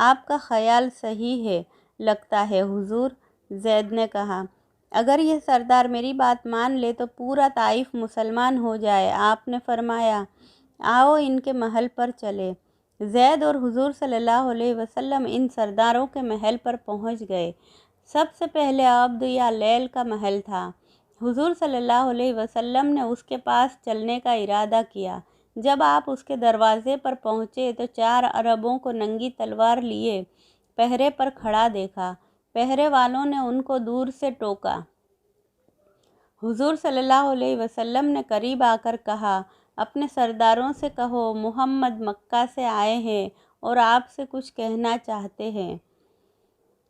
آپ کا خیال صحیح ہے لگتا ہے حضور۔ زید نے کہا، اگر یہ سردار میری بات مان لے تو پورا طائف مسلمان ہو جائے۔ آپ نے فرمایا، آؤ ان کے محل پر چلے۔ زید اور حضور صلی اللہ علیہ وسلم ان سرداروں کے محل پر پہنچ گئے۔ سب سے پہلے عبد یا لیل کا محل تھا۔ حضور صلی اللہ علیہ وسلم نے اس کے پاس چلنے کا ارادہ کیا۔ جب آپ اس کے دروازے پر پہنچے تو 4 عربوں کو ننگی تلوار لیے پہرے پر کھڑا دیکھا۔ پہرے والوں نے ان کو دور سے ٹوکا۔ حضور صلی اللہ علیہ وسلم نے قریب آ کر کہا، اپنے سرداروں سے کہو محمد مکہ سے آئے ہیں اور آپ سے کچھ کہنا چاہتے ہیں۔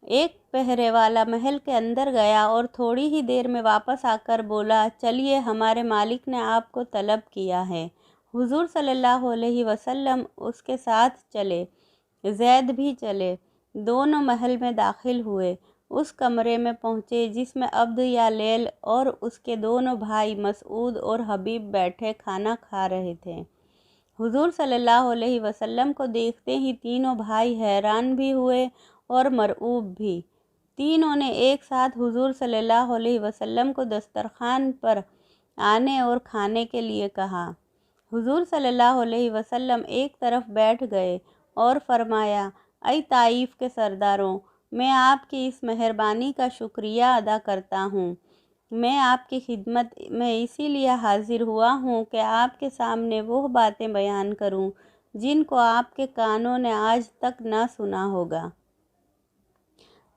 ایک پہرے والا محل کے اندر گیا اور تھوڑی ہی دیر میں واپس آ کر بولا، چلیے ہمارے مالک نے آپ کو طلب کیا ہے۔ حضور صلی اللہ علیہ وسلم اس کے ساتھ چلے، زید بھی چلے۔ دونوں محل میں داخل ہوئے، اس کمرے میں پہنچے جس میں عبد یا لیل اور اس کے دونوں بھائی مسعود اور حبیب بیٹھے کھانا کھا رہے تھے۔ حضور صلی اللہ علیہ وسلم کو دیکھتے ہی تینوں بھائی حیران بھی ہوئے اور مرعوب بھی۔ تینوں نے ایک ساتھ حضور صلی اللہ علیہ وسلم کو دسترخوان پر آنے اور کھانے کے لیے کہا۔ حضور صلی اللہ علیہ وسلم ایک طرف بیٹھ گئے اور فرمایا، اے طائف کے سرداروں، میں آپ کی اس مہربانی کا شکریہ ادا کرتا ہوں۔ میں آپ کی خدمت میں اسی لیے حاضر ہوا ہوں کہ آپ کے سامنے وہ باتیں بیان کروں جن کو آپ کے کانوں نے آج تک نہ سنا ہوگا۔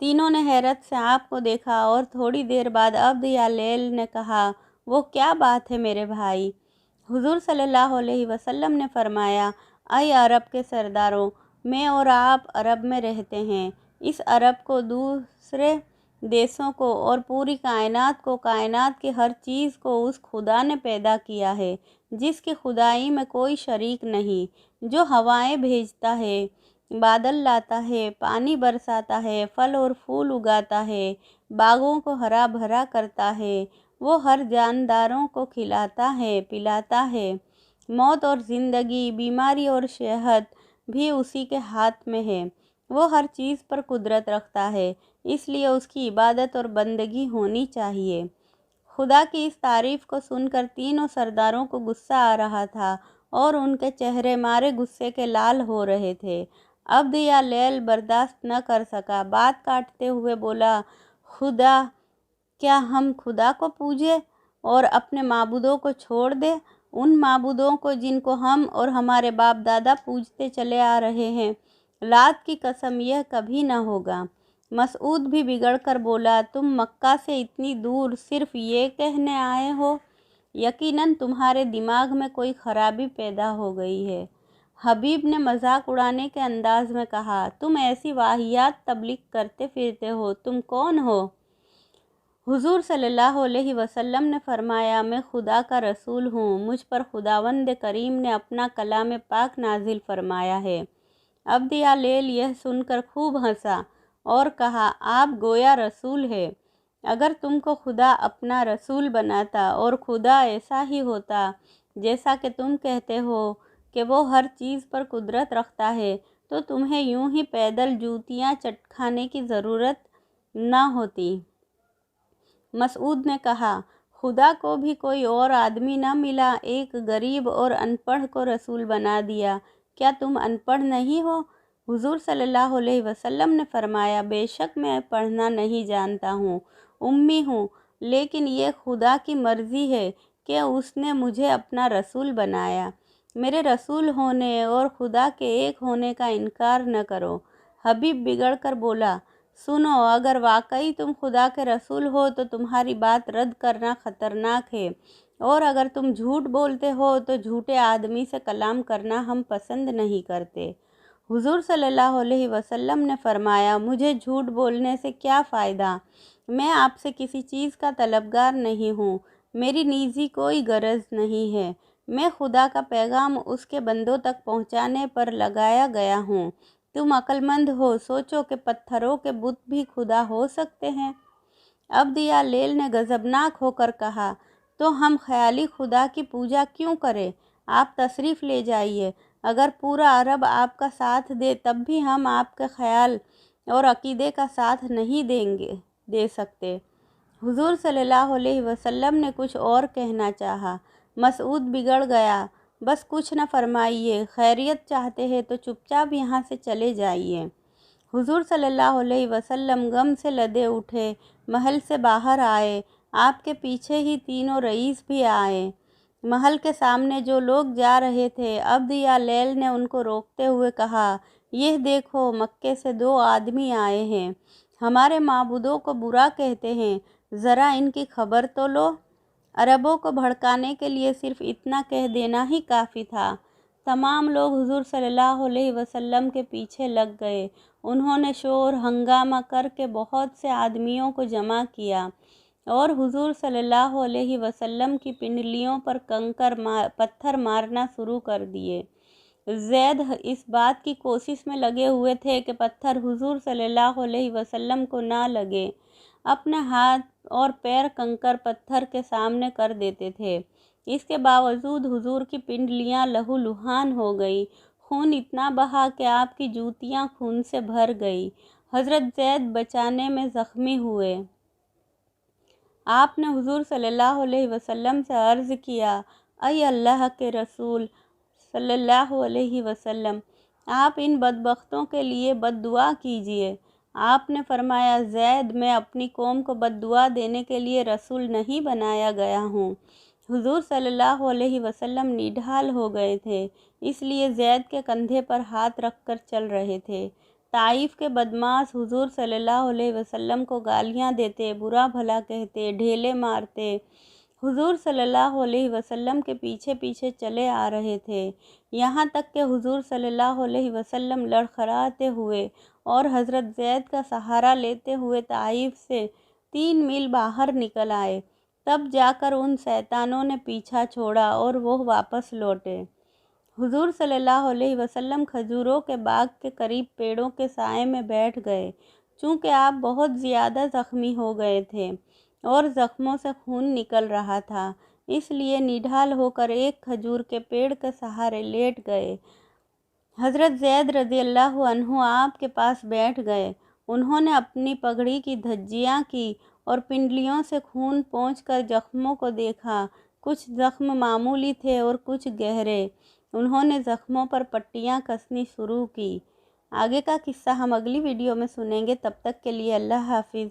تینوں نے حیرت سے آپ کو دیکھا اور تھوڑی دیر بعد عبد یا لیل نے کہا، وہ کیا بات ہے میرے بھائی؟ حضور صلی اللہ علیہ وسلم نے فرمایا، اے عرب کے سرداروں، میں اور آپ عرب میں رہتے ہیں۔ اس عرب کو، دوسرے دیسوں کو اور پوری کائنات کو، کائنات کی ہر چیز کو اس خدا نے پیدا کیا ہے جس کی خدائی میں کوئی شریک نہیں، جو ہوائیں بھیجتا ہے، بادل لاتا ہے، پانی برساتا ہے، پھل اور پھول اگاتا ہے، باغوں کو ہرا بھرا کرتا ہے، وہ ہر جانداروں کو کھلاتا ہے، پلاتا ہے۔ موت اور زندگی، بیماری اور صحت بھی اسی کے ہاتھ میں ہے۔ وہ ہر چیز پر قدرت رکھتا ہے، اس لیے اس کی عبادت اور بندگی ہونی چاہیے۔ خدا کی اس تعریف کو سن کر تینوں سرداروں کو غصہ آ رہا تھا اور ان کے چہرے مارے غصے کے لال ہو رہے تھے۔ عبد یا لیل برداشت نہ کر سکا، بات کاٹتے ہوئے بولا، خدا، کیا ہم خدا کو پوجیں اور اپنے معبودوں کو چھوڑ دیں، ان معبودوں کو جن کو ہم اور ہمارے باپ دادا پوجتے چلے آ رہے ہیں؟ لات کی قسم، یہ کبھی نہ ہوگا۔ مسعود بھی بگڑ کر بولا، تم مکہ سے اتنی دور صرف یہ کہنے آئے ہو؟ یقیناً تمہارے دماغ میں کوئی خرابی پیدا ہو گئی ہے۔ حبیب نے مذاق اڑانے کے انداز میں کہا، تم ایسی واہیات تبلیغ کرتے پھرتے ہو، تم کون ہو؟ حضور صلی اللہ علیہ وسلم نے فرمایا، میں خدا کا رسول ہوں، مجھ پر خداوند کریم نے اپنا کلام پاک نازل فرمایا ہے۔ عبد یا لیل یہ سن کر خوب ہنسا اور کہا، آپ گویا رسول ہے۔ اگر تم کو خدا اپنا رسول بناتا اور خدا ایسا ہی ہوتا جیسا کہ تم کہتے ہو کہ وہ ہر چیز پر قدرت رکھتا ہے تو تمہیں یوں ہی پیدل جوتیاں کھانے کی ضرورت نہ ہوتی۔ مسعود نے کہا، خدا کو بھی کوئی اور آدمی نہ ملا، ایک غریب اور ان پڑھ کو رسول بنا دیا، کیا تم ان پڑھ نہیں ہو؟ حضور صلی اللہ علیہ وسلم نے فرمایا، بے شک میں پڑھنا نہیں جانتا ہوں، امی ہوں، لیکن یہ خدا کی مرضی ہے کہ اس نے مجھے اپنا رسول بنایا۔ میرے رسول ہونے اور خدا کے ایک ہونے کا انکار نہ کرو۔ حبیب بگڑ کر بولا، سنو، اگر واقعی تم خدا کے رسول ہو تو تمہاری بات رد کرنا خطرناک ہے، اور اگر تم جھوٹ بولتے ہو تو جھوٹے آدمی سے کلام کرنا ہم پسند نہیں کرتے۔ حضور صلی اللہ علیہ وسلم نے فرمایا، مجھے جھوٹ بولنے سے کیا فائدہ؟ میں آپ سے کسی چیز کا طلبگار نہیں ہوں، میری نجی کوئی غرض نہیں ہے، میں خدا کا پیغام اس کے بندوں تک پہنچانے پر لگایا گیا ہوں۔ تم عقل مند ہو، سوچو کہ پتھروں کے بت بھی خدا ہو سکتے ہیں۔ عبد یا لیل نے غضبناک ہو کر کہا، تو ہم خیالی خدا کی پوجا کیوں کریں؟ آپ تشریف لے جائیے، اگر پورا عرب آپ کا ساتھ دے تب بھی ہم آپ کے خیال اور عقیدے کا ساتھ نہیں دے سکتے۔ حضور صلی اللہ علیہ وسلم نے کچھ اور کہنا چاہا۔ مسعود بگڑ گیا۔ بس کچھ نہ فرمائیے، خیریت چاہتے ہیں تو چپ چاپ یہاں سے چلے جائیے۔ حضور صلی اللہ علیہ وسلم غم سے لدے اٹھے، محل سے باہر آئے۔ آپ کے پیچھے ہی تینوں رئیس بھی آئے۔ محل کے سامنے جو لوگ جا رہے تھے، عبد یا لیل نے ان کو روکتے ہوئے کہا، یہ دیکھو، مکے سے 2 آدمی آئے ہیں، ہمارے معبودوں کو برا کہتے ہیں، ذرا ان کی خبر تو لو۔ عربوں کو بھڑکانے کے لیے صرف اتنا کہہ دینا ہی کافی تھا۔ تمام لوگ حضور صلی اللہ علیہ وسلم کے پیچھے لگ گئے۔ انہوں نے شور ہنگامہ کر کے بہت سے آدمیوں کو جمع کیا اور حضور صلی اللہ علیہ وسلم کی پنڈلیوں پر پتھر مارنا شروع کر دیے۔ زید اس بات کی کوشش میں لگے ہوئے تھے کہ پتھر حضور صلی اللہ علیہ وسلم کو نہ لگے۔ اپنے ہاتھ اور پیر کنکر پتھر کے سامنے کر دیتے تھے۔ اس کے باوجود حضور کی پنڈلیاں لہو لہان ہو گئی۔ خون اتنا بہا کہ آپ کی جوتیاں خون سے بھر گئی۔ حضرت زید بچانے میں زخمی ہوئے۔ آپ نے حضور صلی اللہ علیہ وسلم سے عرض کیا، اے اللہ کے رسول صلی اللہ علیہ وسلم، آپ ان بدبختوں کے لیے بد دعا کیجیے۔ آپ نے فرمایا، زید، میں اپنی قوم کو بد دعا دینے کے لیے رسول نہیں بنایا گیا ہوں۔ حضور صلی اللہ علیہ وسلم نڈھال ہو گئے تھے، اس لیے زید کے کندھے پر ہاتھ رکھ کر چل رہے تھے۔ طائف کے بدمعاش حضور صلی اللہ علیہ وسلم کو گالیاں دیتے، برا بھلا کہتے، ڈھیلے مارتے۔ حضور صلی اللہ علیہ وسلم کے پیچھے پیچھے چلے آ رہے تھے، یہاں تک کہ حضور صلی اللہ علیہ وسلم لڑکھڑاتے ہوئے اور حضرت زید کا سہارا لیتے ہوئے طائف سے 3 میل باہر نکل آئے۔ تب جا کر ان شیطانوں نے پیچھا چھوڑا اور وہ واپس لوٹے۔ حضور صلی اللہ علیہ وسلم کھجوروں کے باغ کے قریب پیڑوں کے سائے میں بیٹھ گئے۔ چونکہ آپ بہت زیادہ زخمی ہو گئے تھے اور زخموں سے خون نکل رہا تھا، اس لیے نڈھال ہو کر ایک کھجور کے پیڑ کے سہارے لیٹ گئے۔ حضرت زید رضی اللہ عنہ آپ کے پاس بیٹھ گئے۔ انہوں نے اپنی پگڑی کی دھجیاں کی اور پنڈلیوں سے خون پونچھ کر زخموں کو دیکھا۔ کچھ زخم معمولی تھے اور کچھ گہرے۔ انہوں نے زخموں پر پٹیاں کسنی شروع کی۔ آگے کا قصہ ہم اگلی ویڈیو میں سنیں گے۔ تب تک کے لیے اللہ حافظ۔